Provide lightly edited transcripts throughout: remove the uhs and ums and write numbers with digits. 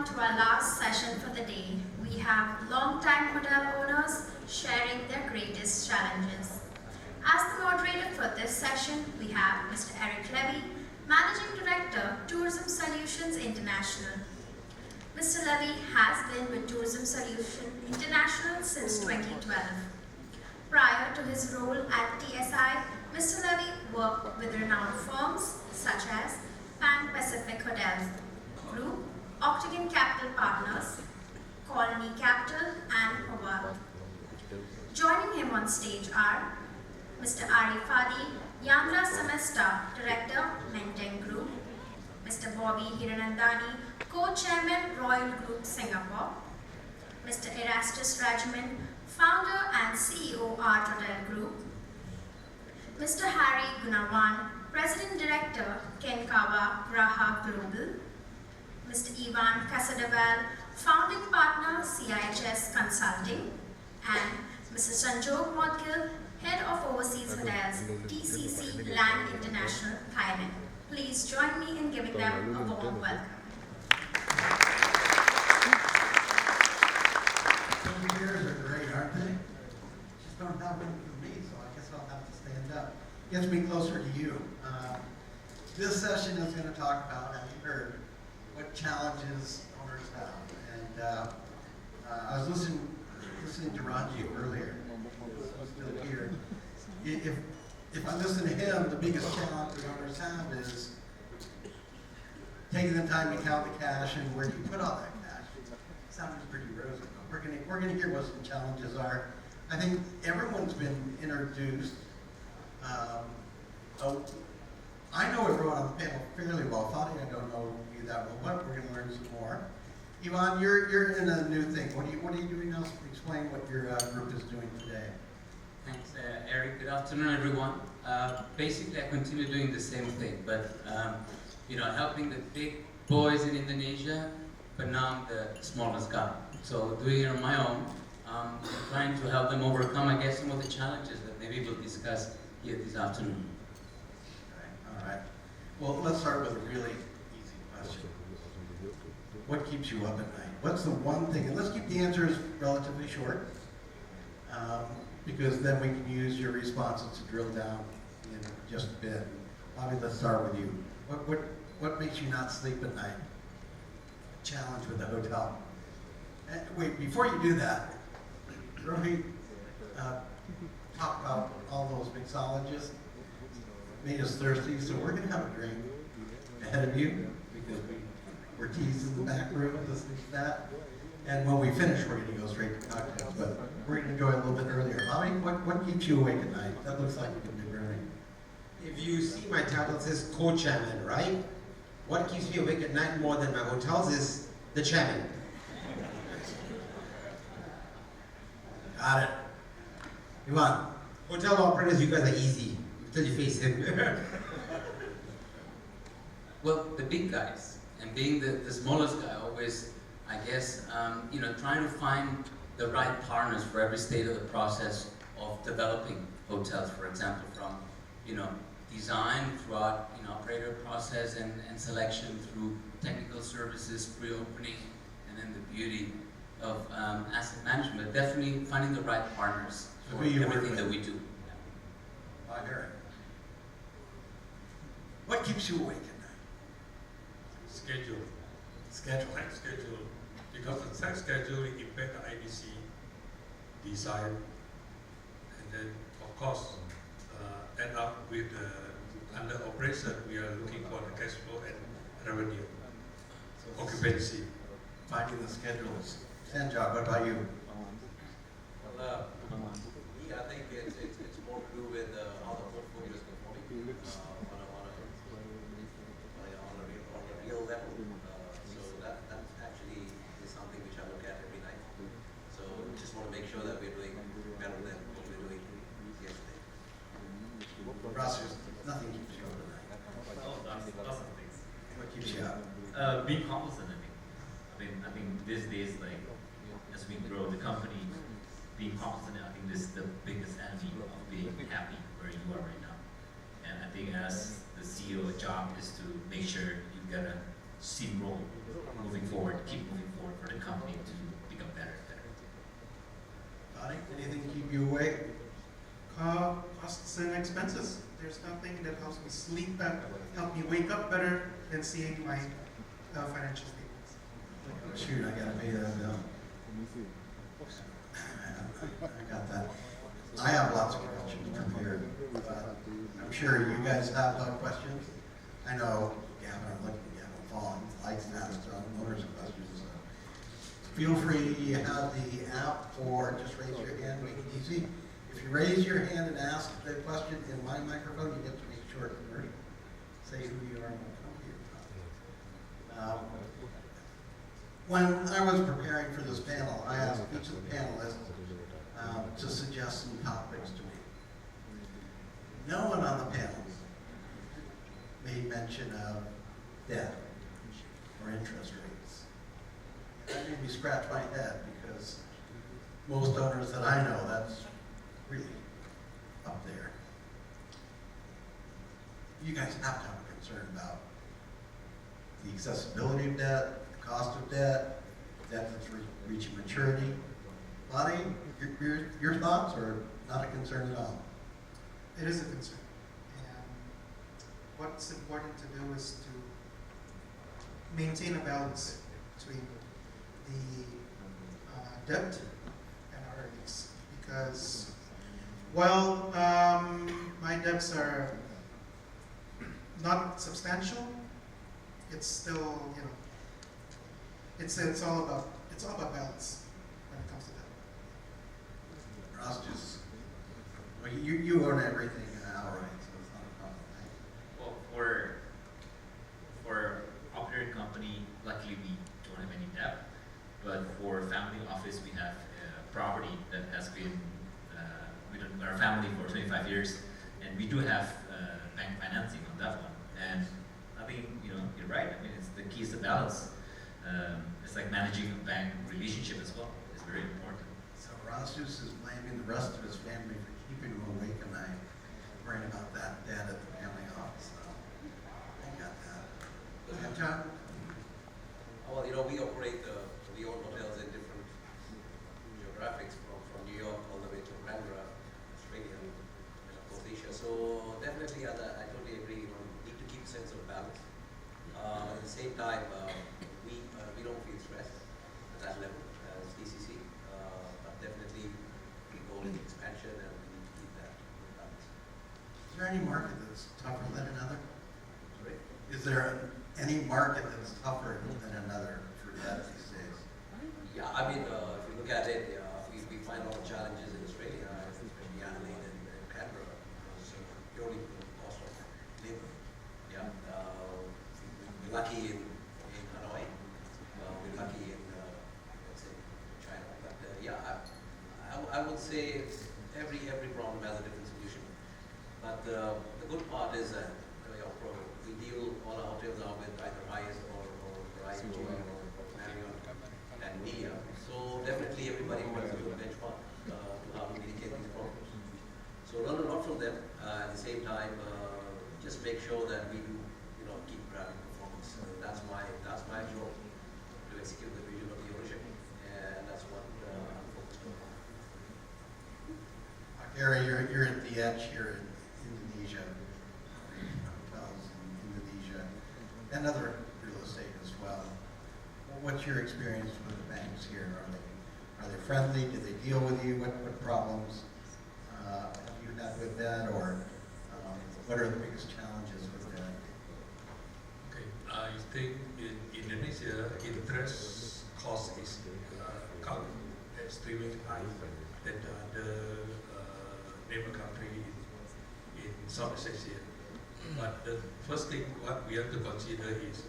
to our last session for the day, we have long-time hotel owners sharing their greatest challenges. As the moderator for this session, we have Mr. 𝐻𝐸𝐬𝐜, Managing Director, Tourism Solutions International. Mr. 𝐻𝐸𝐬𝐜 has been with Tourism Solutions International since 2012. Prior to his role at TSI, Mr. 𝐻𝐸𝐬𝐜 worked with renowned firms such as Pan Pacific Hotels Group, Octagon Capital Partners, Colony Capital, and 𝐻𝐸𝐻. Joining him on stage are Mr. Arifadi Yandra Semester, Director, Menteng Group, Mr. Bobby Hiranandani, Co-Chairman, Royal Group, Singapore, Mr. Erastus Rajaman, Founder and CEO, Art Hotel Group, Mr. Harry Gunawan, President Director, 𝐂𝐫𝐢𝐜 Global, Mr. Ivan Casadevall, Founding Partner, CIHS Consulting, and Mr. Sanjog Modgil, Head of Overseas Hotels, TCC Land International, Thailand. Please join me in giving them a warm welcome. Those chairs are great, aren't they? Just don't have one for me, so I guess I'll have to stand up. Gets me closer to you. This session is going to talk about, as you heard, what challenges owners have. And I was listening to Ranji earlier. Still here. If I listen to him, the biggest challenge that owners have is taking the time to count the cash and where do you put all that cash. Sounds pretty rosy. We're gonna hear what some challenges are. I think everyone's been introduced. I know everyone on the panel fairly well. Fadi, I don't know you that well, but we're gonna learn some more. Ivan, you're in a new thing. What are you doing now? Explain what your group is doing today. Thanks, Eric. Good afternoon, everyone. Basically, I continue doing the same thing, but helping the big boys in Indonesia, but now I'm the smallest guy. So doing it on my own, trying to help them overcome, I guess, some of the challenges that maybe we'll discuss here this afternoon. All right. Well, let's start with a really easy question. What keeps you up at night? What's the one thing? And let's keep the answers relatively short, because then we can use your responses to drill down in just a bit. Bobby, let's start with you. What makes you not sleep at night? A challenge with the hotel. And wait, before you do that, Rohit talked about all those mixologists. Made us thirsty, so we're gonna have a drink ahead of you because we're teased in the back room listening to that. And when we finish, we're gonna go straight to cocktails, but we're gonna go a little bit earlier. Bobby, what keeps you awake at night? That looks like you've been burning. If you see my title, it says co-chairman, right? What keeps me awake at night more than my hotels is the chairman. Got it. Ivan. Hotel operators, you guys are easy until you face him. Well, the big guys, and being the smallest guy, always, I guess, trying to find the right partners for every stage of the process of developing hotels, for example, from, design throughout, operator process and selection through technical services, pre-opening, and then the beauty of asset management. Definitely finding the right partners for everything that we do. Hi, Eric. What keeps you awake at night? Schedule. Schedule. Tight schedule. Because the tight schedule impact the IBC design, and then of course end up with under operation we are looking for the cash flow and revenue, So occupancy. finding the schedules. Sanjog, what about you? Well, I think it's more to do with how the portfolio is performing on a real level. So that actually is something which I look at every night. So just want to make sure that we're doing better than what we were doing yesterday. Ross, nothing keeps you up at night. Lots of things. What keeps you up? Being complacent, I think these days, like, as we grow the company, being complacent, I think this is the biggest enemy of being happy where you are right now. And I think as the CEO job is to make sure you've got a seen role moving forward, keep moving forward for the company to become better and better. Donnie, anything to keep you awake? Costs and expenses. There's nothing that helps me sleep better, help me wake up better than seeing my financial statements. Shoot, I gotta pay that bill. I got that. I have lots of questions prepared. I'm sure you guys have questions. I know Gavin, I'm looking at Gavin Fong, likes to ask owners of questions. So feel free, you have the app, or just raise your hand, make it easy. If you raise your hand and ask the question in my microphone, you get to make short commercial. Say who you are and what company you're from. When I was preparing for this panel, I asked each of the panelists to suggest some topics to me. No one on the panel made mention of debt or interest rates. That made me scratch my head because most owners that I know, that's really up there. You guys have to have a concern about the accessibility of debt, the cost of debt, debt that's reaching maturity. Lonnie, your thoughts, or not a concern at all? It is a concern. And what's important to do is to maintain a balance between the debt and our earnings. Because while my debts are not substantial, it's still, you know, it's all about balance when it comes to that. Ross, just, well, you own everything outright, so it's not a problem, right? Well, for operating company, luckily we don't have any debt. But for family office, we have property that has been with our family for 25 years, and we do have bank financing on that one. And I think you're right. I mean, the key is the balance. It's like managing a bank relationship as well. It's very important. So Ross is blaming the rest of his family for keeping him awake at night, worrying about that debt at the family office. So I got that. And John? Well, we operate, we own hotels in different geographics from New York all the way to Canberra, Australia, and of course Asia. So definitely, I totally agree, need to keep a sense of balance. At the same time, we don't feel stressed at that level as DCC, but definitely we go in expansion and we need to keep that balance. Is there any market that's tougher than another? Sorry? Is there any market that's tougher than another for debt these days? Yeah, I mean, if you look at it, we find a lot of challenges in Australia, especially Adelaide and Canberra, purely because of the cost of labor. Yeah, we're lucky in Hanoi, we're lucky in, let's say, China. But I would say every problem has a different solution. But the good part is that we deal, all our hotels are with either Hyatt or 𝐼𝐧𝐻 or Marriott and media. So definitely everybody wants a good benchmark to how to mitigate these problems. So learn a lot from them. At the same time, just make sure that we do, keep driving performance. That's my job, to execute the vision of the ownership, and that's what I'm focused on. Gary, you're at the edge here in Indonesia, hotels in Indonesia, and other real estate as well. What's your experience with the banks here? Are they friendly? Do they deal with you? What problems have you had with that, or what are the biggest challenges with that? Okay, I think in Indonesia, interest cost is extremely high than the neighbor country in Southeast Asia. But the first thing what we have to consider is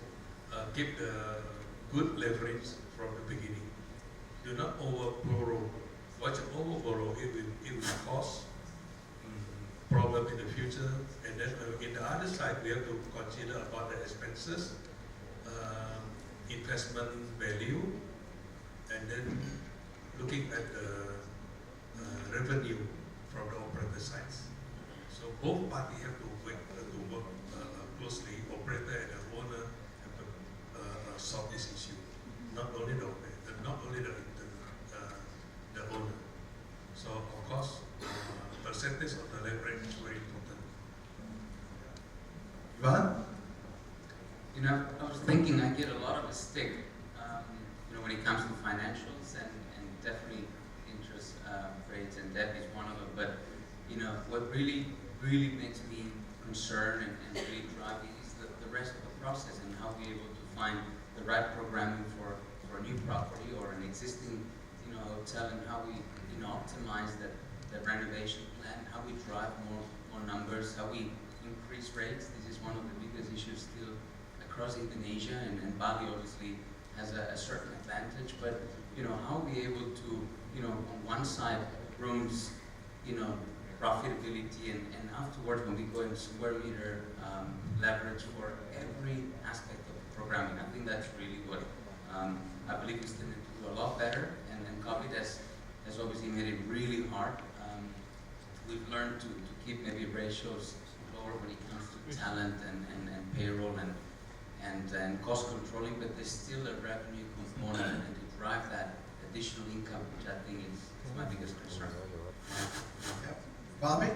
keep the good leverage from the beginning. Do not over borrow. Once you over borrow, it will cause problem in the future. And then in the other side, we have to consider about the expenses, investment value, and then looking at the revenue from the operator sides. So both parties have to work closely. Operator and the owner have to only the owner. So of course, percentage of the leverage is very important. Iván? You know, I was thinking I get a lot of a stick, you know, when it comes to financials and definitely interest rates and debt is one of them. But you know, what really makes me concerned and really drive me is the rest of the process and how we're able to find the right programming for a new property or an existing, you know, hotel, and how we, you know, optimize that renovation plan, how we drive more numbers, how we increase rates. This is one of the biggest issues still across Indonesia, and Bali obviously has a certain advantage, but you know, how we able to, you know, on one side rooms, you know, profitability, and afterwards when we go into square meter leverage for every aspect of the programming. I think that's really what I believe we still need to do a lot better, and COVID has obviously made it really hard. We've learned to keep maybe ratios lower when it comes to talent and payroll and cost controlling, but there's still a revenue component, and to drive that additional income, which I think is my biggest concern. Yep. Bobby?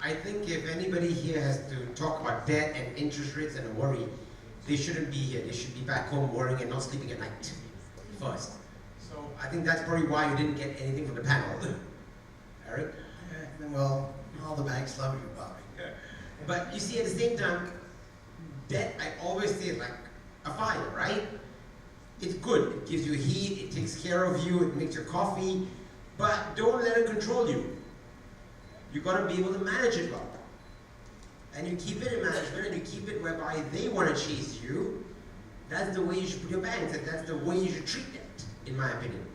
I think if anybody here has to talk about debt and interest rates and a worry, they shouldn't be here. They should be back home worrying and not sleeping at night first. So I think that's probably why you didn't get anything from the panel. Eric? Well, all the banks love you, Bobby. But you see, at the same time, debt, I always say, is like a fire, right? It's good. It gives you heat, it takes care of you, it makes your coffee, but don't let it control you. You gotta be able to manage it well. And you keep it in management, and you keep it whereby they want to chase you. That's the way you should put your banks, and that's the way you should treat it, in my opinion.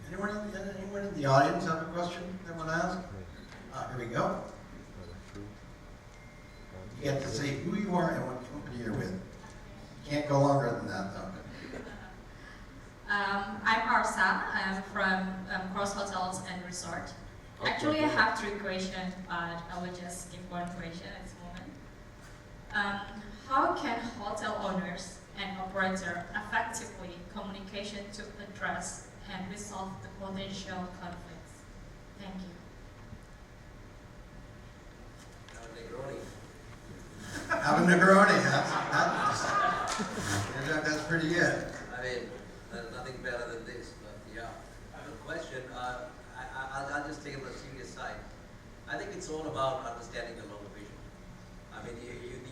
Anyone in the audience have a question they want to ask? Here we go. You get to say who you are and what company you're with. You can't go longer than that, though. I'm Arsa. I'm from Cross Hotels and Resort. Actually, I have 3 questions, but I will just give 1 question at this moment. How can hotel owners and operators effectively communicate to address and resolve the potential conflicts? Thank you. Have a Negroni. That's pretty good. I mean, nothing better than this, but yeah. The question, I'll just take it on the serious side. I think it's all about understanding the longer vision. I mean,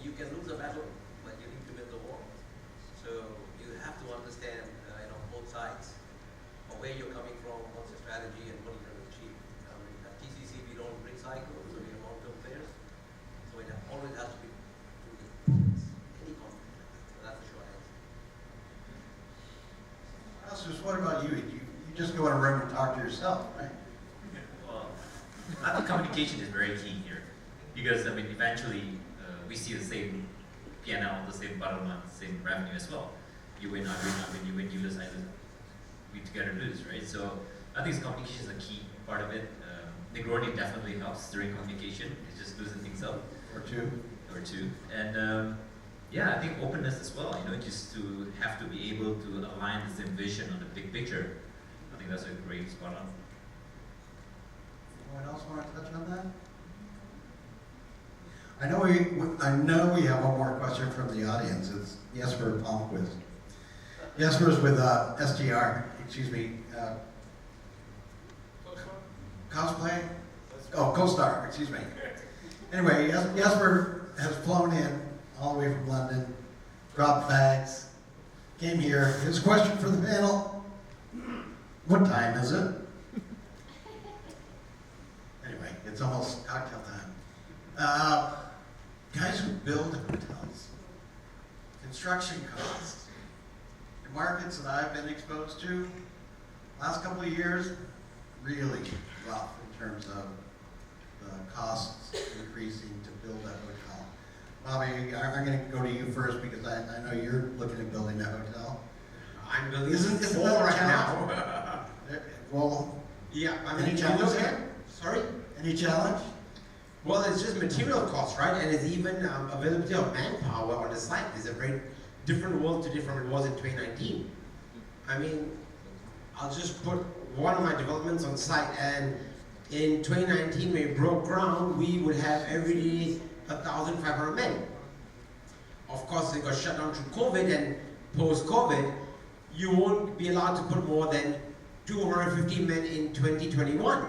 you can lose a battle, but you need to win the war. So you have to understand, both sides, or where you're coming from, what's your strategy, and what you're going to achieve. I mean, at TCC, we don't bring cycles, so we are long-term players. So it always has to be any conflict. So that's the short answer. Just what about you? You just go in a room and talk to yourself, right? Well, I think communication is very key here, because I mean, eventually we see the same P&L, the same bottom line, the same revenue as well. You win, I win, you win, you lose, I lose. We together lose, right? So I think communication is a key part of it. Negroni definitely helps during communication. It's just losing things up. Or two. And yeah, I think openness as well. Just to have to be able to align the same vision on the big picture. I think that's a great spot on. Anyone else want to touch on that? I know we have one more question from the audience. It's Jesper Palmquist. Jesper's with SGR. Excuse me. Cosplay? Oh, CoStar. Excuse me. Anyway, Jesper has flown in all the way from London, dropped bags, came here. His question for the panel: what time is it? Anyway, it's almost cocktail time. Guys who build hotels, construction costs, the markets that I've been exposed to, last couple of years, really rough in terms of the costs increasing to build a hotel. Bobby, I'm going to go to you first because I know you're looking at building a hotel. I'm building Isn't this that a right challenge? now. Well, Yeah, I mean, any you challenge look there? at, sorry? Any challenge? Well, it's just material costs, right? And it's even availability of manpower on the site. There's a very different world today from it was in 2019. I mean, I'll just put one of my developments on site, and in 2019 when we broke ground, we would have every day 1,500 men. Of course, it got shut down through COVID, and post-COVID, you won't be allowed to put more than 250 men in 2021.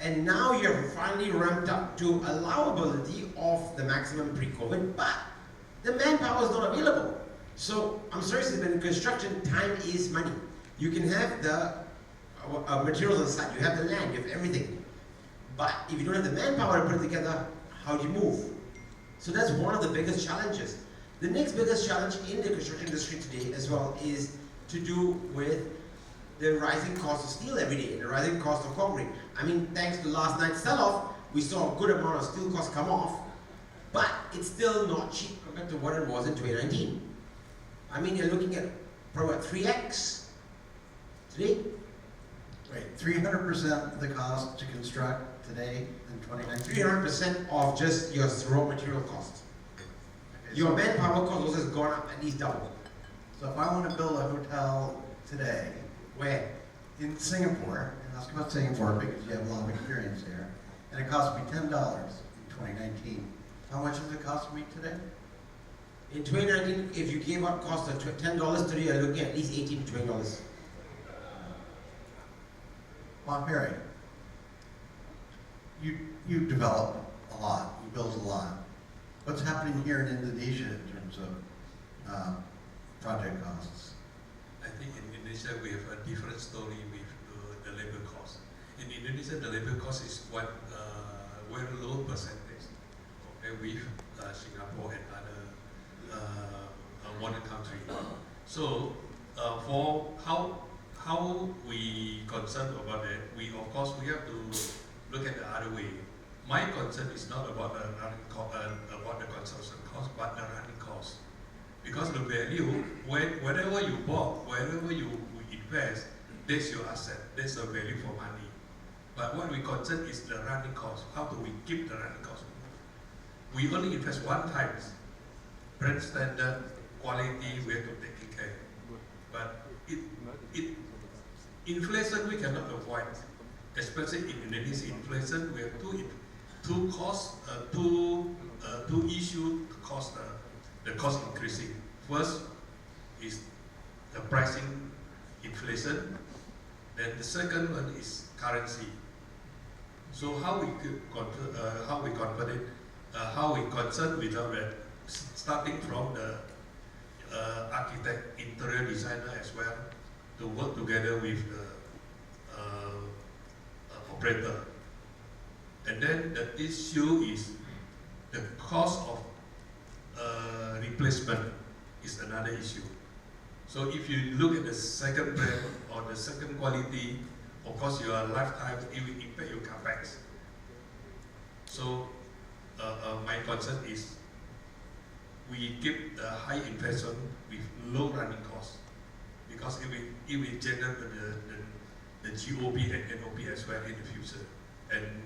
And now you're finally ramped up to allowability of the maximum pre-COVID, but the manpower is not available. So I'm sorry, but in construction, time is money. You can have the materials on site, you have the land, you have everything. But if you don't have the manpower to put it together, how do you move? So that's one of the biggest challenges. The next biggest challenge in the construction industry today as well is to do with the rising cost of steel every day, and the rising cost of concrete. I mean, thanks to last night's sell-off, we saw a good amount of steel costs come off, but it's still not cheap compared to what it was in 2019. I mean, you're looking at probably what, 3x today? Wait, 300% of the cost to construct today in 2019? 300% of just your raw material cost. Okay, Your so- manpower cost also has gone up at least double. So if I want to build a hotel today Where? in Singapore, and ask about Singapore because you have a lot of experience there, and it cost me $10 in 2019, how much does it cost me today? In 2019, if you gave up cost of $10 today, you're looking at least $18 to $20. Juan Perry, you develop a lot, you build a lot. What's happening here in Indonesia in terms of project costs? I think in Indonesia we have a different story with the labor cost. In Indonesia, the labor cost is quite very low percentage compared with Singapore and other modern countries. So for how we concerned about that, we of course we have to look at the other way. My concern is not about the about the construction cost, but the running cost. Because the value, wherever you bought, wherever you invest, that's your asset, that's the value for money. But what we concern is the running cost. How do we keep the running cost? We only invest one time. Brand standard, quality, we have to take care. But inflation we cannot avoid. Especially in Indonesia, inflation, we have two costs, two issues cause the cost increasing. First is the pricing inflation. Then the second one is currency. So how we convert it, how we concern without that, starting from the architect, interior designer as well, to work together with the operator. And then the issue is the cost of replacement is another issue. So if you look at the second brand or the second quality, of course your lifetime, it will impact your capex. So my concern is we keep the high investment with low running costs, because it will generate the GOP and NOP as well in the future, and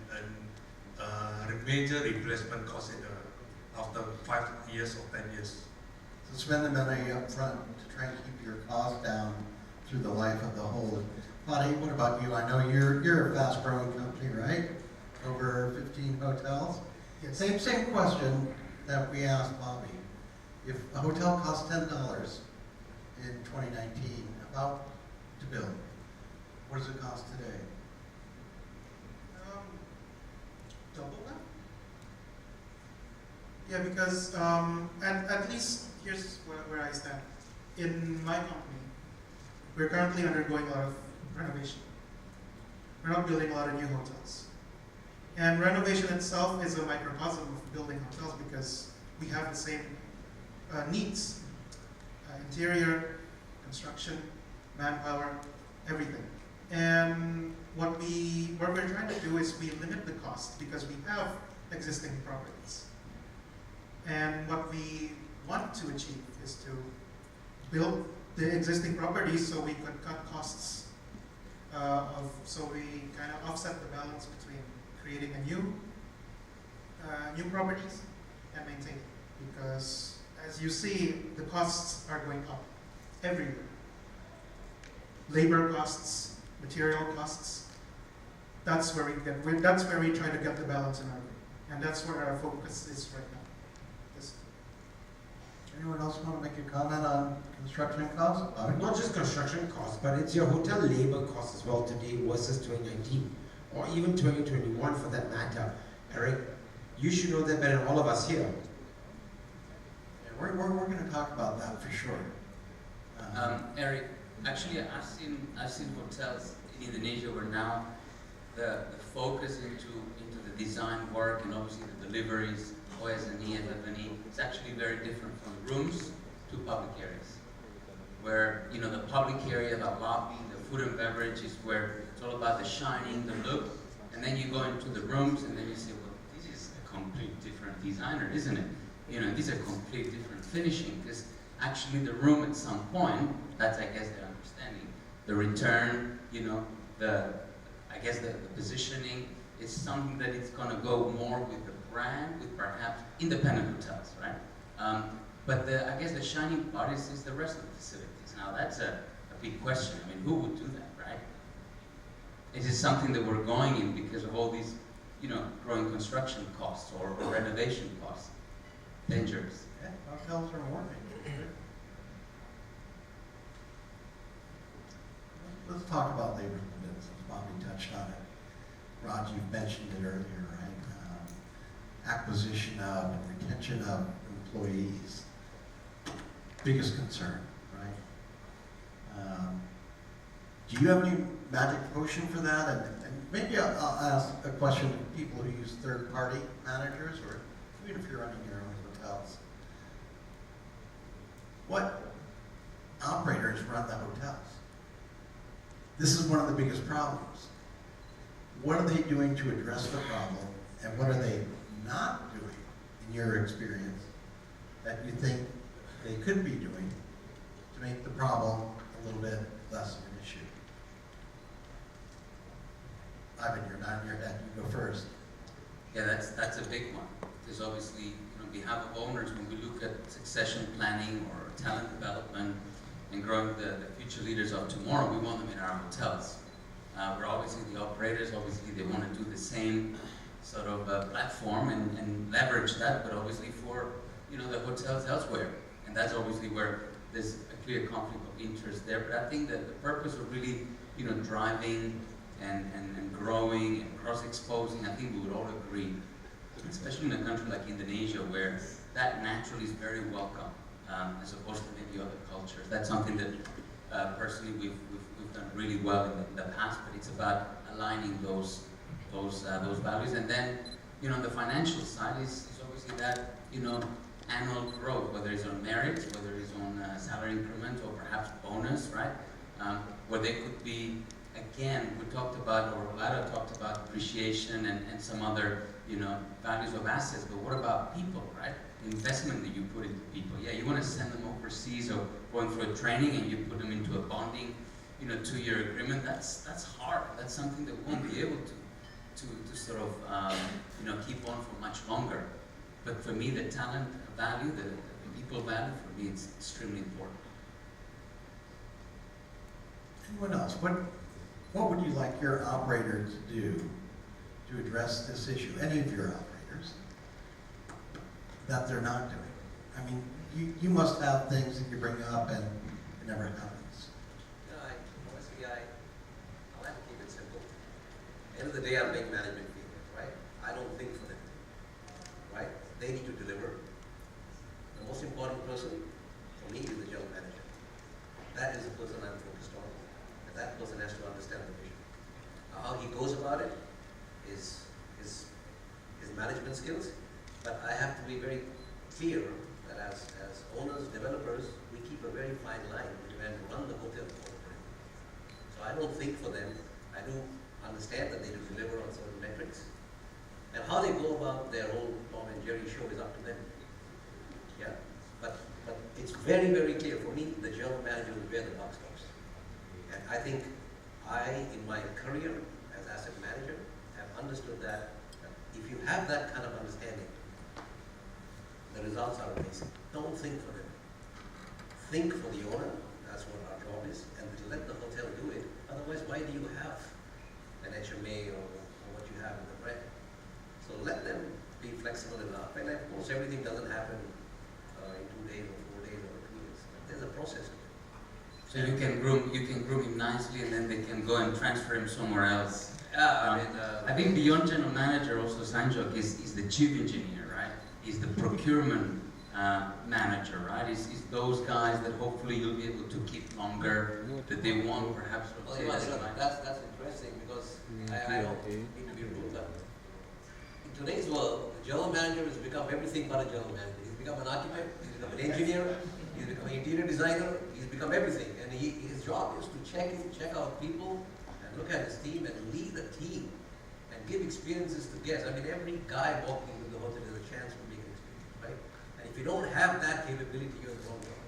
major replacement costs after 5 years or 10 years. So spend the money up front to try and keep your costs down through the life of the whole. Patty, what about you? I know you're a fast-growing company, right? Over 15 hotels. Yes. Same question that we asked Bobby. If a hotel costs $10 in 2019, about to build, what does it cost today? Double that? Yeah, because at least here's where I stand. In my company, we're currently undergoing a lot of renovation. We're not building a lot of new hotels. And renovation itself is a microcosm of building hotels because we have the same needs. Interior, construction, manpower, everything. And what we're trying to do is we limit the cost because we have existing properties. And what we want to achieve is to build the existing properties so we could cut costs so we kind of offset the balance between creating a new properties and maintaining. Because as you see, the costs are going up everywhere. Labor costs, material costs. That's where we try to get the balance in our way, and that's where our focus is right now. This- Anyone else want to make a comment on construction costs? Not just construction costs, but it's your hotel labor costs as well today versus 2019, or even 2021 for that matter. Eric, you should know that better than all of us here. Yeah, we're going to talk about that for sure. Eric, actually, I've seen hotels in Indonesia where now the focus into the design work and obviously the deliveries, 𝐿 is actually very different from rooms to public areas. Where, you know, the public area, the lobby, the food and beverage is where it's all about the shining, the look, and then you go into the rooms and then you say, well, this is a complete different designer, isn't it? You know, this is a complete different finishing, because actually the room at some point, that's I guess their understanding, the return, you know, the positioning is something that it's going to go more with the brand, with perhaps independent hotels, right? But I guess the shining part is the rest of the facilities. Now that's a big question. I mean, who would do that, right? Is it something that we're going in because of all these, you know, growing construction costs or renovation costs? Dangerous. Yeah, hotels are working. Let's talk about labor limits, since Bobby touched on it. Raj, you've mentioned it earlier, right? Acquisition of and retention of employees, biggest concern, right? Do you have any magic potion for that? And maybe I'll ask a question to people who use third-party managers, or even if you're running your own hotels. What operators run the hotels? This is one of the biggest problems. What are they doing to address the problem, and what are they not doing, in your experience, that you think they could be doing to make the problem a little bit less of an issue? Ivan, you're nodding your head. You go first. Yeah, that's a big one. Because obviously, you know, on behalf of owners, when we look at succession planning or talent development and growing the future leaders of tomorrow, we want them in our hotels. We're obviously the operators, obviously they want to do the same sort of platform and leverage that, but obviously for, you know, the hotels elsewhere. And that's obviously where there's a clear conflict of interest there. But I think that the purpose of really, you know, driving and growing and cross-exposing, I think we would all agree, especially in a country like Indonesia, where that naturally is very welcome, as opposed to maybe other cultures. That's something that personally we've done really well in the past, but it's about aligning those values. And then, you know, the financial side is obviously that, you know, annual growth, whether it's on merit, whether it's on salary increment, or perhaps bonus, right? Where they could be, again, we talked about, or Lado talked about appreciation and some other, you know, values of assets, but what about people, right? The investment that you put into people. Yeah, you want to send them overseas or going through a training and you put them into a bonding, you know, 2-year agreement. That's hard. That's something that we won't be able to sort of, you know, keep on for much longer. But for me, the talent value, the people value, for me, it's extremely important. Anyone else? What would you like your operator to do to address this issue? Any of your operators that they're not doing? I mean, you must have things that you bring up and it never happens. Honestly, I like to keep it simple. At the end of the day, I make management feel it, right? I don't think for them, right? They need to deliver. The most important person for me is the general manager. That is the person I'm focused on. And that person has to understand the vision. How he goes about it is his management skills, but I have to be very clear that as owners, developers, we keep a very fine line between run the hotel corporate. So I don't think for them. I do understand that they do deliver on certain metrics, and how they go about their whole Tom and Jerry show is up to them. Yeah, but it's very, very clear for me. The general manager is where the buck stops, and I think in my career as asset manager, have understood that if you have that kind of understanding, the results are amazing. Don't think for them. Think for the owner. That's what our job is, and let the hotel do it. Otherwise, why do you have an HMA or what you have in the brand? So let them be flexible enough. And of course, everything doesn't happen in 2 days or 4 days or 2 years. There's a process to it. So you can groom him nicely, and then they can go and transfer him somewhere else. Yeah, I think beyond general manager, also Sanjok is the chief engineer, right? He's the procurement manager, right? Is those guys that hopefully you'll be able to keep longer, that they want perhaps. well, that's interesting because I don't need to be rude, but in today's world, the general manager has become everything but a general manager. He's become an architect, he's become an engineer, he's become an interior designer, he's become everything. And his job is to check out people and look at his team and lead the team and give experiences to guests. I mean, every guy walking into the hotel has a chance to make an experience, right? And if you don't have that capability, you're in the wrong job.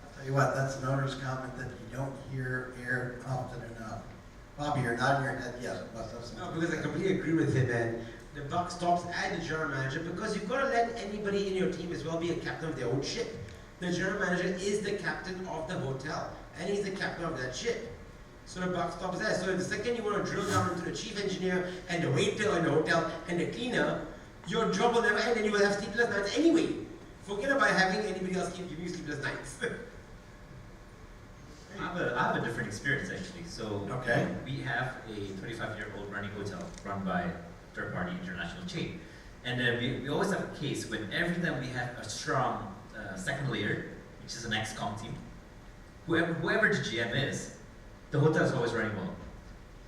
I'll tell you what, that's an owner's comment that you don't hear aired often enough. Bobby, you're nodding your head, yes, it was. No, because I completely agree with him, and the buck stops at the general manager because you've got to let anybody in your team as well be a captain of their own ship. The general manager is the captain of the hotel, and he's the captain of that ship. So the buck stops there. So the second you want to drill down into the chief engineer and the waiter in the hotel and the cleaner, your job will never end and you will have sleepless nights anyway. Forget about having anybody else keep giving you sleepless nights. I have a different experience actually. So Okay. we have a 25-year-old running hotel run by a third-party international chain. And then we always have a case when every time we have a strong second layer, which is an ex-com team, whoever the GM is, the hotel is always running well.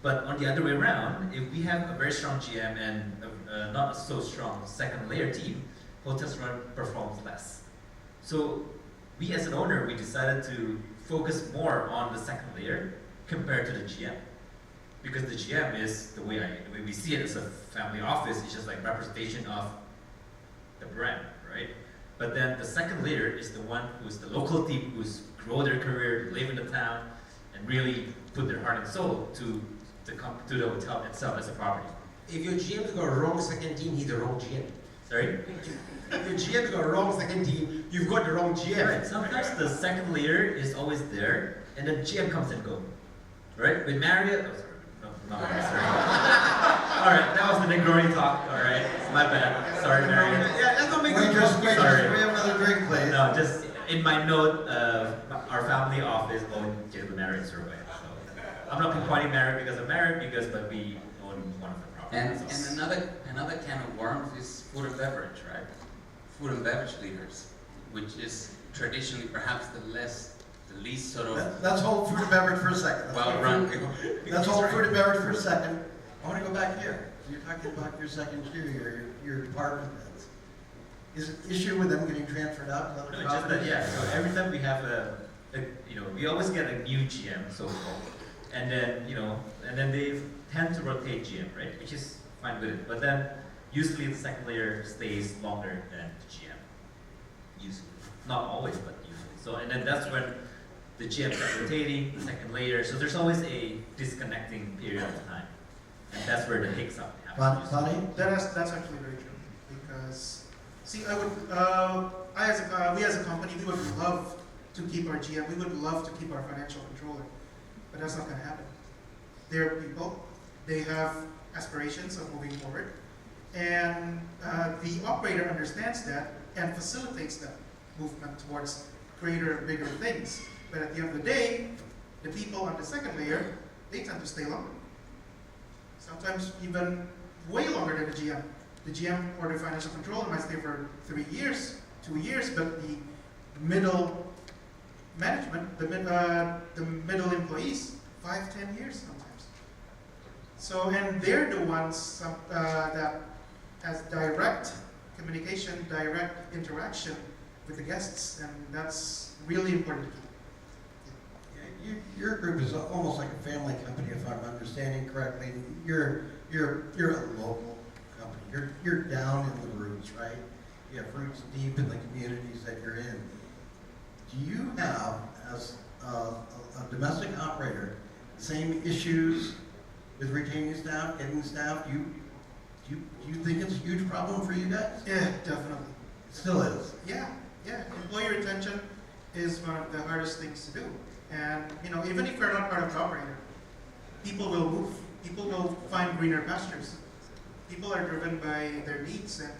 But on the other way around, if we have a very strong GM and not a so strong second layer team, hotels performs less. So we as an owner, we decided to focus more on the second layer compared to the GM. Because the GM is, the way we see it as a family office, it's just like representation of the brand, right? But then the second layer is the one who's the local team who's grow their career, live in the town, and really put their heart and soul to the hotel itself as a property. If your GM's got a wrong second team, he's the wrong GM. Sorry? If your GM's got a wrong second team, you've got the wrong GM. Right. Sometimes the second layer is always there, and then GM comes and goes. Right? With Marriott, oh sorry, no, sorry. All right, that was the Negroni talk. All right, my bad. Sorry, Marriott. Yeah, that's not making Waitress, sense. waitress, we have another drink, please. No, just in my note, our family office owned the Marriott Survey. So I'm not pinpointing Marriott because of Marriott, but we own one of the properties. And another can of worms is food and beverage, right? Food and beverage leaders, which is traditionally perhaps the least sort of Let's hold food and beverage for a second. Let's hold food and beverage for a second. I want to go back here. You're talking about your second tier, your department heads. Is it an issue with them getting transferred out to other No, just properties? that, yeah. So every time we have we always get a new GM, so called, and then they tend to rotate GM, right? Which is fine with it. But then usually the second layer stays longer than the GM. Usually, not always, but usually. So and then that's when the GM starts rotating the second layer. So there's always a disconnecting period of time, and that's where the hiccups happen. Funny? That's actually very true, because see, we as a company, we would love to keep our GM, we would love to keep our financial controller, but that's not going to happen. They're people, they have aspirations of moving forward, and the operator understands that and facilitates that movement towards greater, bigger things. But at the end of the day, the people on the second layer, they tend to stay longer. Sometimes even way longer than the GM. The GM or the financial controller might stay for 3 years, 2 years, but the middle management, the middle employees, 5, 10 years sometimes. So, and they're the ones that has direct communication, direct interaction with the guests, and that's really important to keep. Your group is almost like a family company, if I'm understanding correctly. You're a local company. You're down in the roots, right? You have roots deep in the communities that you're in. Do you have, as a domestic operator, the same issues with retaining staff, getting staff? Do you think it's a huge problem for you guys? Yeah, definitely. Still is. Yeah, employee retention is one of the hardest things to do. And, even if we're not part of the operator, people will move. People will find greener pastures. People are driven by their needs, and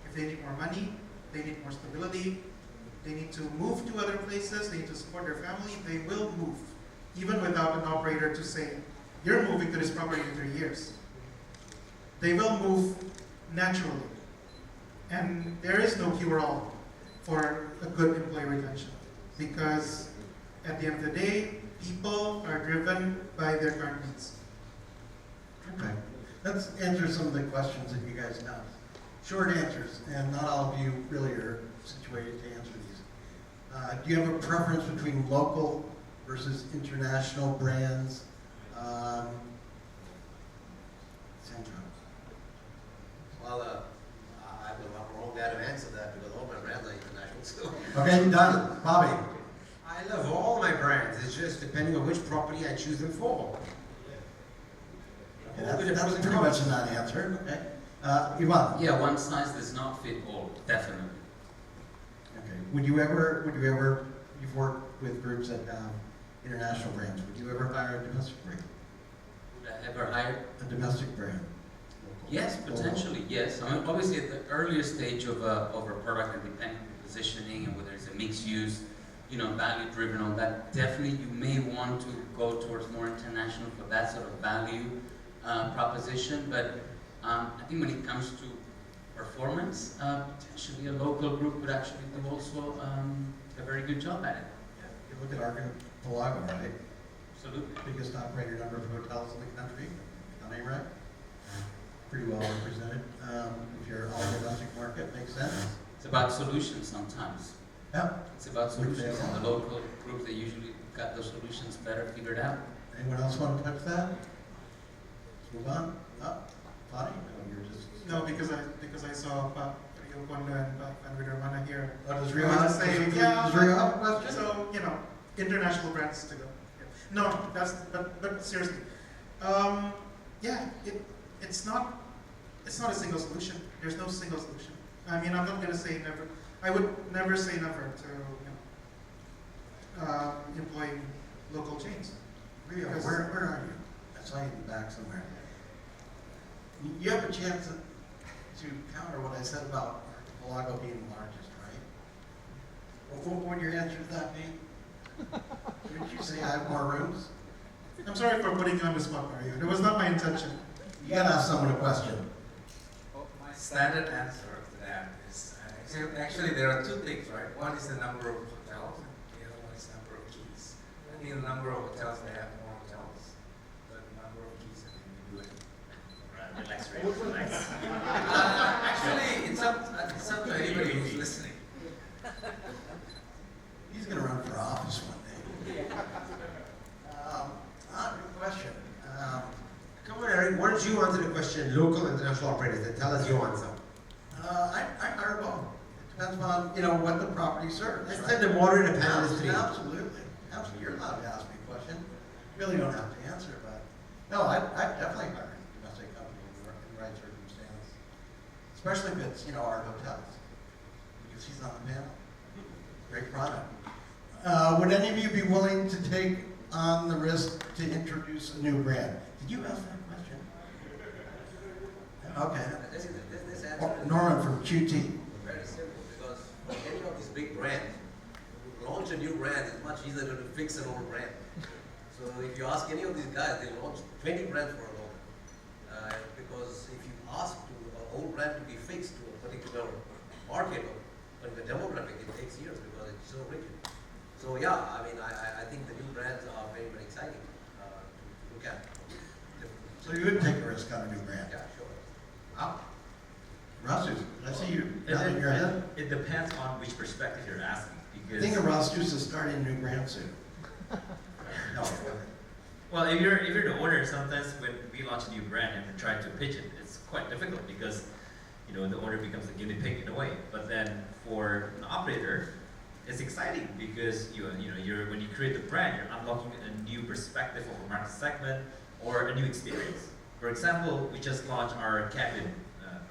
if they need more money, they need more stability, they need to move to other places, they need to support their family, they will move, even without an operator to say, you're moving to this property in 3 years. They will move naturally. And there is no cure-all for a good employee retention, because at the end of the day, people are driven by their current needs. Okay. Let's answer some of the questions that you guys have. Short answers, and not all of you really are situated to answer these. Do you have a preference between local versus international brands? Sandra. Well, I'm the wrong guy to answer that because all my brands are international too. Okay, done. Bobby. I love all my brands. It's just depending on which property I choose them for. Okay, that's pretty much a non-answer. Okay. Ivan. Yeah, one size does not fit all, definitely. Okay. You've worked with groups that have international brands. Would you ever hire a domestic brand? Would I ever hire? A domestic brand? Yes, potentially, yes. I mean, obviously at the earlier stage of a product and depending on the positioning and whether it's a mixed use, value driven on that, definitely you may want to go towards more international for that sort of value proposition. But I think when it comes to performance, potentially a local group would actually do also a very good job at it. You look at 𝐼𝐴, right? Absolutely. Biggest operator number of hotels in the country. Am I right? Pretty well represented. If you're all domestic market, makes sense. It's about solutions sometimes. Yeah. It's about solutions, and the local group, they usually got those solutions better figured out. Anyone else want to touch that? Let's move on. Bonnie? No, you're just... No, because I saw Rio Kondo and Rio Mana here. Oh, does I Rio was have, just saying, does Rio have a question? So, international brands to go. Yeah. No, but seriously, it's not a single solution. There's no single solution. I mean, I'm not going to say never. I would never say never to employing local chains. Rio, where are you? I saw you in the back somewhere. You have a chance to counter what I said about 𝐼𝐴 being the largest, right? What would your answer to that be? Didn't you say I have more rooms? I'm sorry for putting you on the spot, Mario. It was not my intention. You gotta ask someone a question. Well, my standard answer to that is, actually there are two things, right? One is the number of hotels, and the other one is the number of keys. I think the number of hotels, they have more hotels, but the number of keys, I think we do it. Right, relax, relax. Actually, it's up to anybody who's listening. He's gonna run for office one day. Good question. Come on, Eric, why don't you answer the question, local and international operators, and tell us your answer. I hire both. It depends on, what the property serves. Let's right? let the moderator panel this three. Absolutely. You're allowed to ask me a question. You really don't have to answer, but no, I definitely hire a domestic company in the right circumstance. Especially if it's, our hotels. Because he's on the panel. Great product. Would any of you be willing to take on the risk to introduce a new brand? Did you ask that question? Okay. This answer is Norman from QT. very simple because for any of these big brands, launch a new brand is much easier than to fix an old brand. So if you ask any of these guys, they launch 20 brands for a moment. Because if you ask an old brand to be fixed to a particular market or particular demographic, it takes years because it's so rigid. So yeah, I mean, I think the new brands are very, very exciting to look at. So you would take a risk on a new brand? Yeah, sure. Wow. Rastus, I see you nodding your head. It depends on which perspective you're asking. I Because think Rastus is starting a new brand soon. No. well, if you're the owner, sometimes when we launch a new brand and we try to pitch it, it's quite difficult because the owner becomes a guinea pig in a way. But then for an operator, it's exciting because when you create the brand, you're unlocking a new perspective of a market segment or a new experience. For example, we just launched our cabin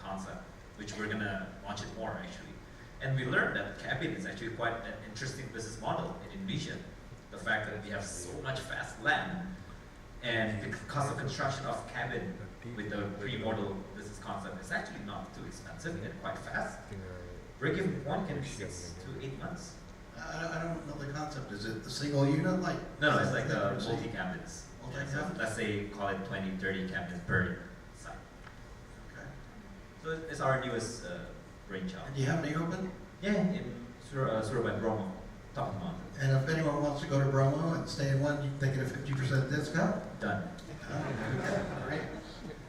concept, which we're gonna launch it more actually. And we learned that cabin is actually quite an interesting business model in Indonesia. The fact that we have so much fast land, and the cost of construction of cabin with the pre-model business concept is actually not too expensive and quite fast. Break-even point can be 6 to 8 months. I don't know the concept. Is it the single unit like? No, it's like multi-cabins. Multi-cabin? Let's say call it 20, 30 cabins per site. Okay. So it's our newest brainchild. And do you have any open? Yeah, in Surabaya, Bromo, top of the mountain. And if anyone wants to go to Bromo and stay in one, they get a 50% discount? Done. Okay, great.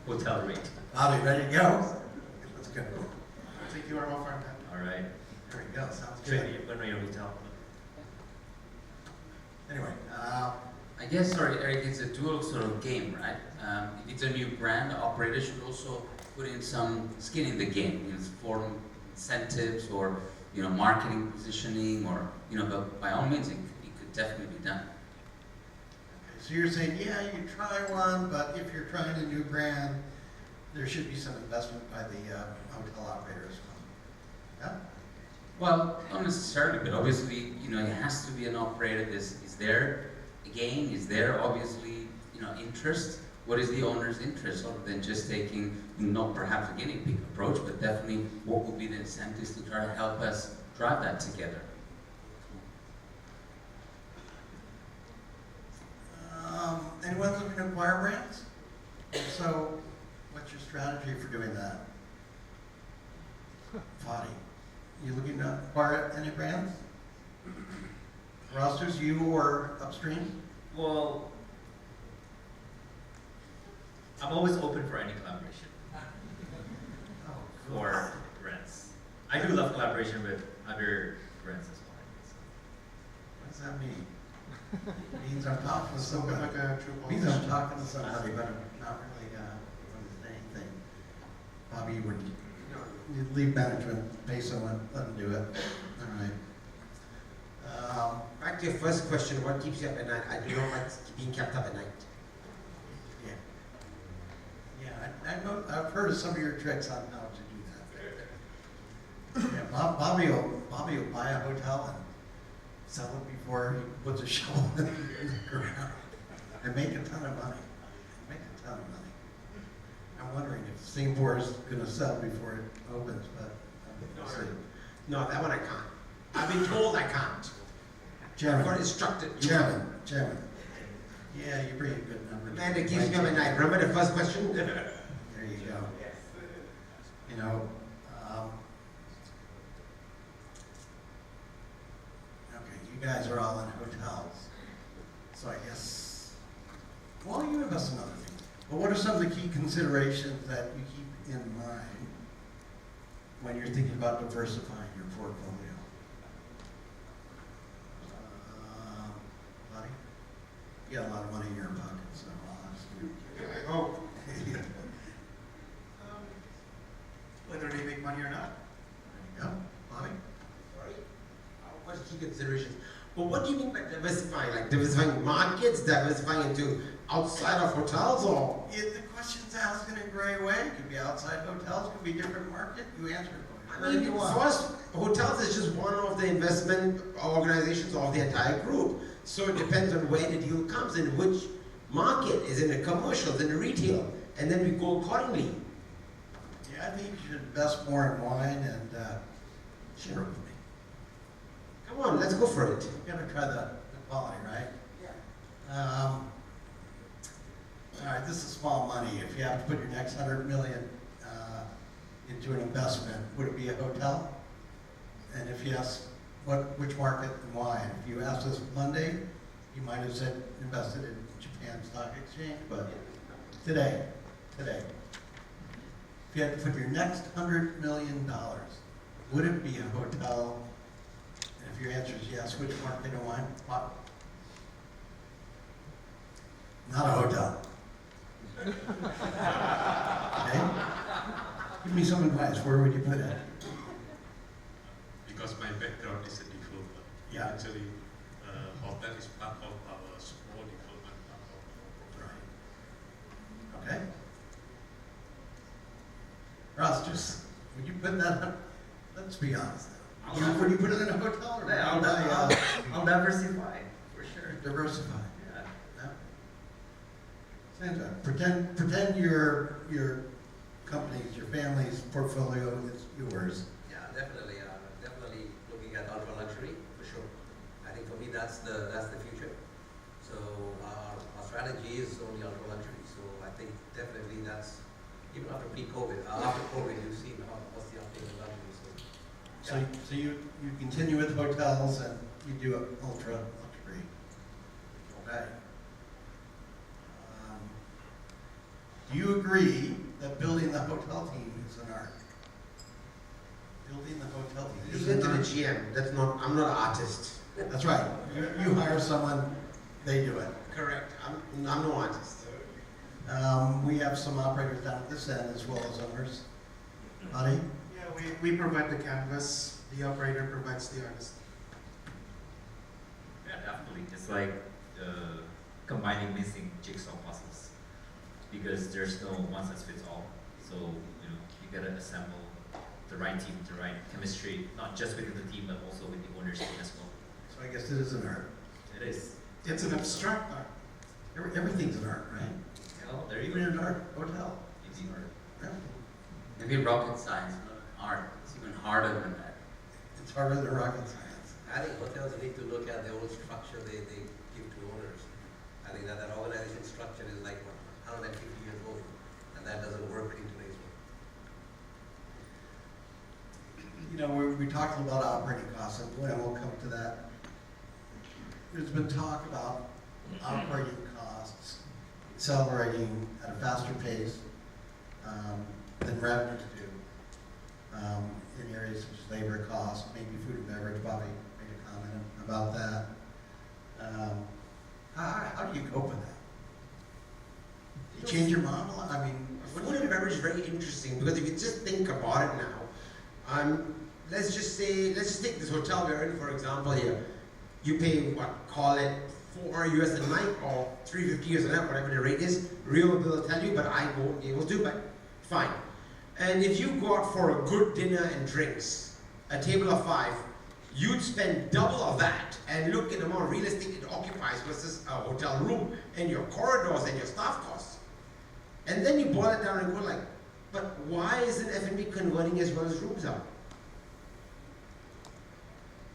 Hotel rate. I'll be ready to go. Let's go. I think you are offered that. All right. There we go, sounds Trade good. when we hotel. Anyway, I guess, sorry, Eric, it's a dual sort of game, right? If it's a new brand, the operator should also put in some skin in the game, you know, form incentives or, you know, marketing positioning or, you know, but by all means, it could definitely be done. okay, so you're saying, yeah, you try one, but if you're trying a new brand, there should be some investment by the hotel operator as well. Yeah? Well, not necessarily, but obviously, you know, it has to be an operator. Is there, again, is there obviously, you know, interest? What is the owner's interest other than just taking, not perhaps a guinea pig approach, but definitely what would be the incentives to try to help us drive that together? Anyone looking to acquire brands? If so, what's your strategy for doing that? Fadi, you looking to acquire any brands? Rosters, you or upstream? Well, I'm always open for any collaboration Oh, for brands. I do love collaboration with other brands as well. What does that mean? Means I'm talking to Something somebody. like a true Means I'm politician. talking to somebody, but I'm not really doing anything. Bobby, you would you'd leave management, pay someone, let them do it. All right. Back to your first question, what keeps you up at night? I do not like being kept up at night. Yeah. Yeah, I know, I've heard of some of your tricks on how to do that. Yeah, Bobby will buy a hotel and sell it before he puts a shovel in the ground and make a ton of money. Make a ton of money. I'm wondering if Singapore is going to sell before it opens, but we'll see. No, that one I can't. I've been told I can't. I got Chairman, instructed. Chairman. Yeah, you bring a good number. Man, it keeps me up at night. Remember the first question? There you go. You know, okay, you guys are all in hotels, so I guess, well, you invest in other things. But what are some of the key considerations that you keep in mind when you're thinking about diversifying your portfolio? Buddy, you got a lot of money in your pocket, so I'll ask you. I hope. Whether they make money or not. There you go, Bobby. Sorry. What's key considerations? But what do you mean by diversifying? Like diversifying markets, diversifying into outside of hotels, or? The question's asked in a gray way. It could be outside hotels, could be different market. You answer it. I mean, for us, hotels is just one of the investment organizations of the entire group. So it depends on where the deal comes in, which market is in the commercials, in the retail, and then we go accordingly. Yeah, I think you should invest more in wine and share it with me. Come on, let's go for it. You gotta try the quality, right? Yeah. All right, this is small money. If you have to put your next 100 million into an investment, would it be a hotel? And if yes, which market and why? And if you asked us Monday, you might have said invested in Japan Stock Exchange, but today, if you had to put your next $100 million, would it be a hotel? And if your answer is yes, which market and why? What? Not a hotel. Okay? Give me some advice. Where would you put it? Because my background is a developer. Yeah. Actually, hotel is part of our small development part of our program. Right. Okay. Ross, just would you put that up? Let's be honest. Would you put it in a hotel or? I'll diversify, for sure. Diversify. Yeah. Yeah. Sandra, pretend your company's, your family's portfolio is yours. Yeah, definitely, definitely looking at ultra luxury for sure. I think for me that's the future. So our strategy is only ultra luxury. So I think definitely that's even after pre-COVID. After COVID, you've seen what's the update in luxury. So So you continue with hotels and you do ultra luxury. Okay. Do you agree that building the hotel team is an art? Building the hotel team is Listen an to the art. GM. That's not. I'm not an artist. That's right. You hire someone, they do it. Correct. I'm no artist. We have some operators down at this end as well as owners. Buddy? Yeah, we provide the canvas, the operator provides the artist. Yeah, definitely. It's like combining missing jigsaw puzzles, because there's no one size fits all. So you gotta assemble the right team, the right chemistry, not just within the team, but also with the owner's team as well. So I guess it is an art. It is. It's an abstract art. Everything's an art, right? Well, there you Even go. an art hotel. Easy art. Everything. Maybe rocket science, not art. It's even harder than that. It's harder than rocket science. I think hotels need to look at the old structure they give to owners. I think that organization structure is like 150 years old, and that doesn't work in today's world. You know, we talked about operating costs, and we'll come to that. There's been talk about operating costs accelerating at a faster pace than revenues do in areas such as labor costs, maybe food and beverage. Bobby made a comment about that. How do you cope with that? Do you change your model? I mean, Food and beverage is very interesting because if you just think about it now, let's just take this hotel we're in, for example, here. You pay call it $4 a night or $3.50 a night, whatever the rate is. Real bill will tell you, but I won't be able to, but fine. And if you go out for a good dinner and drinks, a table of 5, you'd spend double of that, and look at the amount of real estate it occupies versus a hotel room and your corridors and your staff costs. And then you boil it down and go like, but why isn't F&B converting as well as rooms are?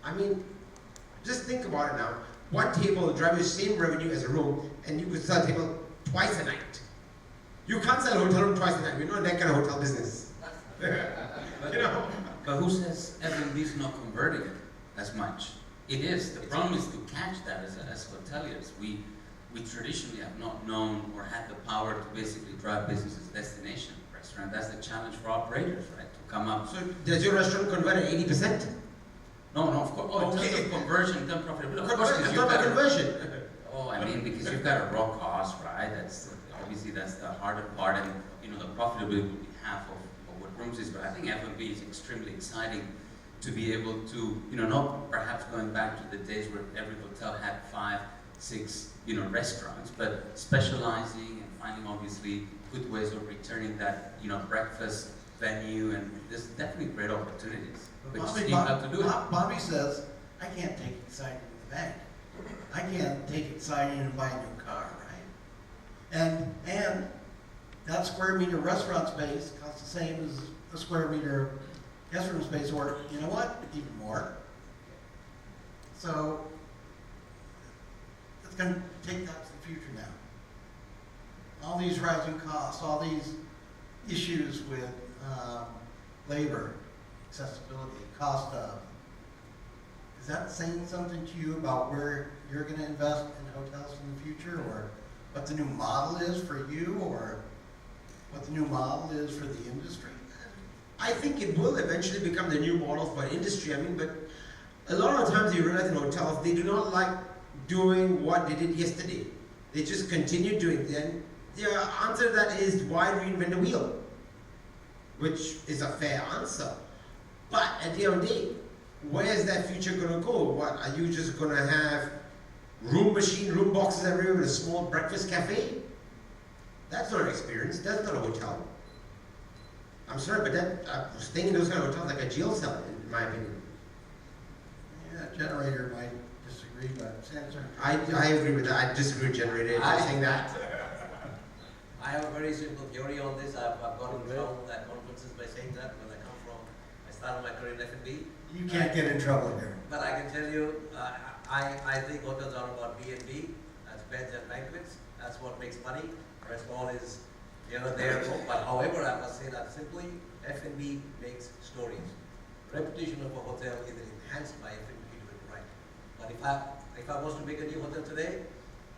I mean, just think about it now. One table will drive you the same revenue as a room, and you could sell a table twice a night. You can't sell a hotel room twice a night. We're not in that kind of hotel business. You know? But who says F&B is not converting it as much? It is. The problem is to catch that as hoteliers. We traditionally have not known or had the power to basically drive business as destination restaurant. That's the challenge for operators, right? To come up. So does your restaurant convert at 80%? No, of course. Oh, in terms of conversion, then profitability. Of course, because It's you've not got a conversion. Oh, I mean, because you've got a raw cost, right? That's obviously that's the harder part, and the profitability would be half of what rooms is. But I think F&B is extremely exciting to be able to, not perhaps going back to the days where every hotel had 5, 6, restaurants, but specializing and finding obviously good ways of returning that, breakfast venue, and there's definitely great opportunities. But you still have to do it. Bobby says, I can't take exciting in the bank. I can't take exciting and buy a new car, right? And that square meter restaurant space costs the same as a square meter guest room space, or you know what, even more. So it's going to take that to the future now. All these rising costs, all these issues with labor, accessibility, cost of. Is that saying something to you about where you're going to invest in hotels in the future, or what the new model is for you, or what the new model is for the industry? I think it will eventually become the new model for industry. I mean, but a lot of times you realize in hotels, they do not like doing what they did yesterday. They just continue doing it. And the answer to that is, why reinvent the wheel? Which is a fair answer. But at the end of the day, where is that future going to go? What, are you just going to have room boxes everywhere with a small breakfast cafe? That's not an experience. That's not a hotel. I'm sorry, but staying in those kind of hotels like a jail cell, in my opinion. generator might disagree, but Sandstorm. I agree with that. I disagree with generator. I think that. I have a very simple theory on this. I've got in trouble at conferences by saying that when I come from, I started my career in F&B. You can't get in trouble here. But I can tell you, I think hotels are about B&B, that's beds and banquets. That's what makes money. The rest all is here and there. But however, I must say that simply, F&B makes stories. Reputation of a hotel is enhanced by F&B to it right. But if I was to make a new hotel today,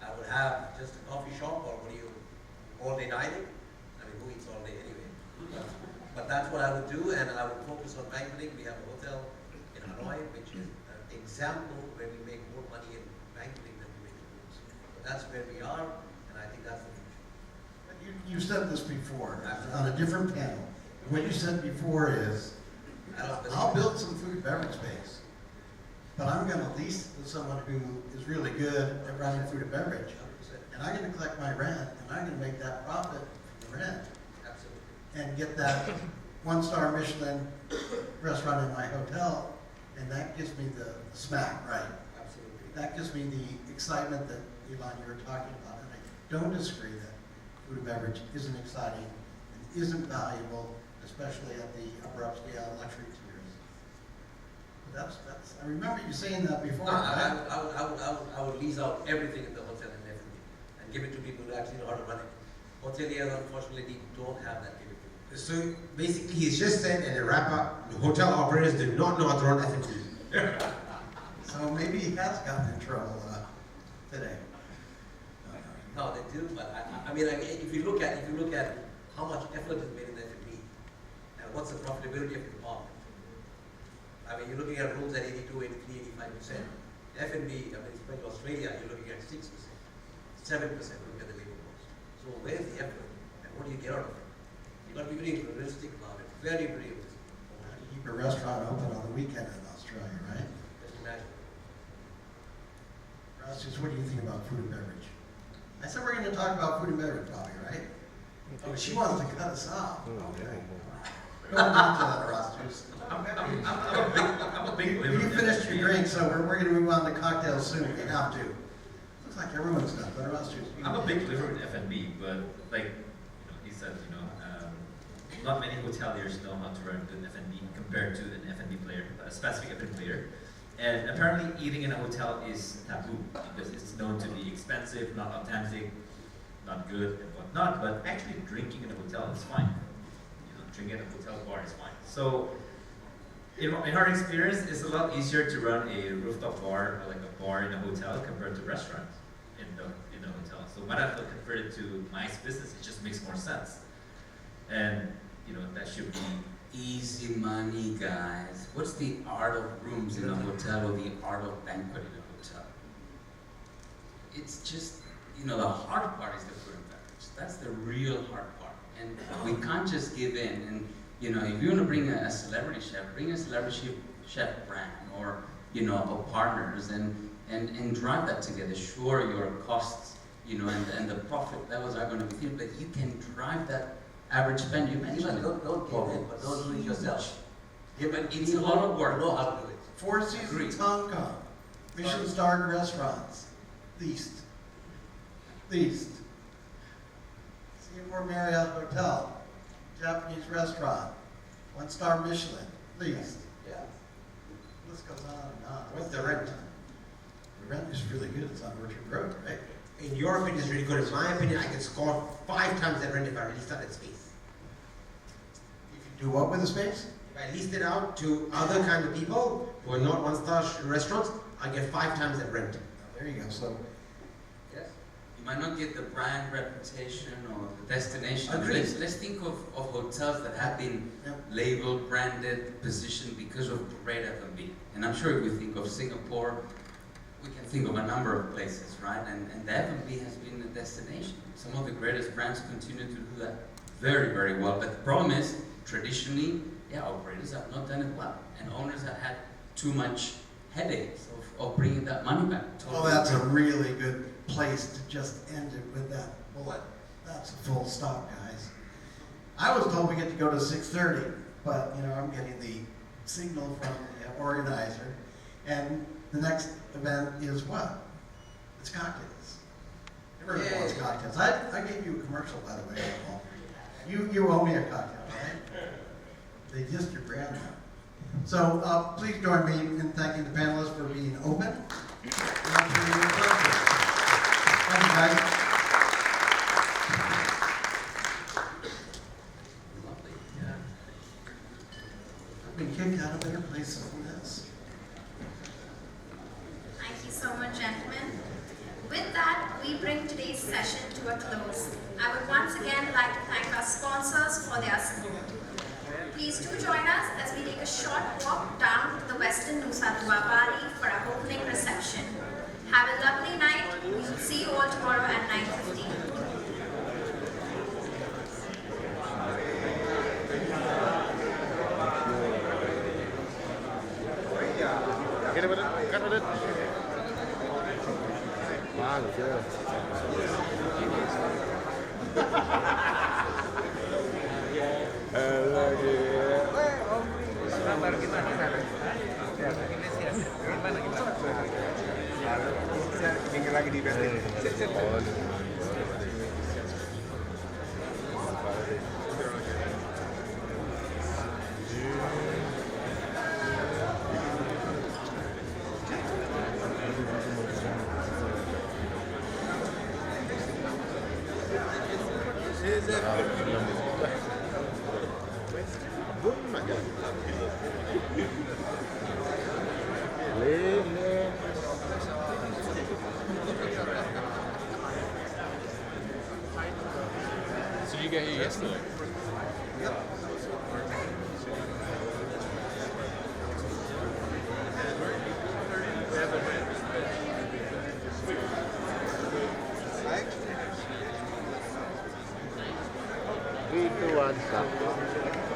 I would have just a coffee shop or all day dining. I mean, who eats all day anyway? But that's what I would do, and I would focus on banqueting. We have a hotel in Hanoi, which is an example where we make more money in banqueting than we make in rooms. But that's where we are, and I think that's the future. You said this before on a different panel. What you said before is, I'll build some food and beverage space, but I'm going to lease to someone who is really good at running food and beverage, and I'm going to collect my rent, and I'm going to make that profit from the rent, Absolutely. and get that one-star Michelin restaurant in my hotel, and that gives me the smack, right? Absolutely. That gives me the excitement that, Elon, you were talking about, and I don't disagree that food and beverage isn't exciting and isn't valuable, especially at the upper upscale luxury tiers. But that's, I remember you saying that before. I would lease out everything in the hotel and everything, and give it to people who actually know how to run it. Hoteliers, unfortunately, don't have that capability. So basically, he's just said, and to wrap up, the hotel operators do not know how to run F&B. So maybe he has gotten in trouble today. No, they do, but I mean, if you look at how much effort is made in F&B, and what's the profitability of the department? I mean, you're looking at rooms at 82, 83, 85%. F&B, I mean, especially Australia, you're looking at 6%, 7% look at the labor cost. So where's the effort, and what do you get out of it? You've got to be very realistic about it, very realistic. How do you keep a restaurant open on the weekend in Australia, right? Just imagine. Rastus, what do you think about food and beverage? I said we're going to talk about food and beverage, Bobby, right? Oh, she wants to cut us off. Okay. Go on to that, Rastus. I'm a big believer. You finished your drink, so we're going to move on to cocktails soon. We have to. Looks like everyone's done, but Rastus. I'm a big believer in F&B, but like he said, not many hoteliers know how to run good F&B compared to an F&B player, a specific F&B player. And apparently eating in a hotel is taboo because it's known to be expensive, not authentic, not good and whatnot, but actually drinking in a hotel is fine. Drinking at a hotel bar is fine. So in our experience, it's a lot easier to run a rooftop bar, or like a bar in a hotel compared to restaurants in a hotel. So when I convert it to my business, it just makes more sense. And that should be Easy money, guys. What's the art of rooms in a hotel or the art of banquet in a hotel? It's just, the hard part is the food and beverage. That's the real hard part. And we can't just give in. And, if you want to bring a celebrity chef, bring a celebrity chef brand or, or partners and drive that together. Sure, your costs, and the profit levels are going to be thin, but you can drive that average spend. You mentioned Don't give in, but don't do it yourself. but it's a lot of work. You know how to do it. Four Seasons Hong Kong, Michelin starred restaurants, leased. Singapore Marriott Hotel, Japanese restaurant, one-star Michelin, leased. Yeah. This goes on and on. What's the rent? The rent is really good. It's on Orchard Road, right? In your opinion, it's really good. In my opinion, I can score 5 times that rent if I release that space. You can do what with the space? If I leased it out to other kind of people who are not one-star restaurants, I get 5 times that rent. There you go. So Yes. You might not get the brand reputation or the destination. Agreed. Let's think of hotels that have been labeled, branded, positioned because of great F&B. And I'm sure if we think of Singapore, we can think of a number of places, right? And the F&B has been a destination. Some of the greatest brands continue to do that very, very well. But the problem is, traditionally, operators have not done it well. And owners have had too much headaches of bringing that money back. well, that's a really good place to just end it with that bullet. That's a full stop, guys. I was told we get to go to 6:30, but I'm getting the signal from the organizer, and The next event is what? It's cocktails. Everyone wants cocktails. I gave you a commercial, by the way, Paul. You owe me a cocktail, right? They just your brand now. So please join me in thanking the panelists for being open. And for being appropriate. Thank you, guys. Lovely, yeah. I've been kicked out of better places than this. Thank you so much, gentlemen. With that, we bring today's session to a close. I would once again like to thank our sponsors for their support. Please do join us as we take a short walk down to the Western Nusa Dua Bali for our opening reception. Have a lovely night. We will see you all tomorrow at 9:15. Baru kita ke sana. Ya, Indonesia. Gimana gimana? Minggu lagi di Brazil. So you got here yesterday? Itu WhatsApp.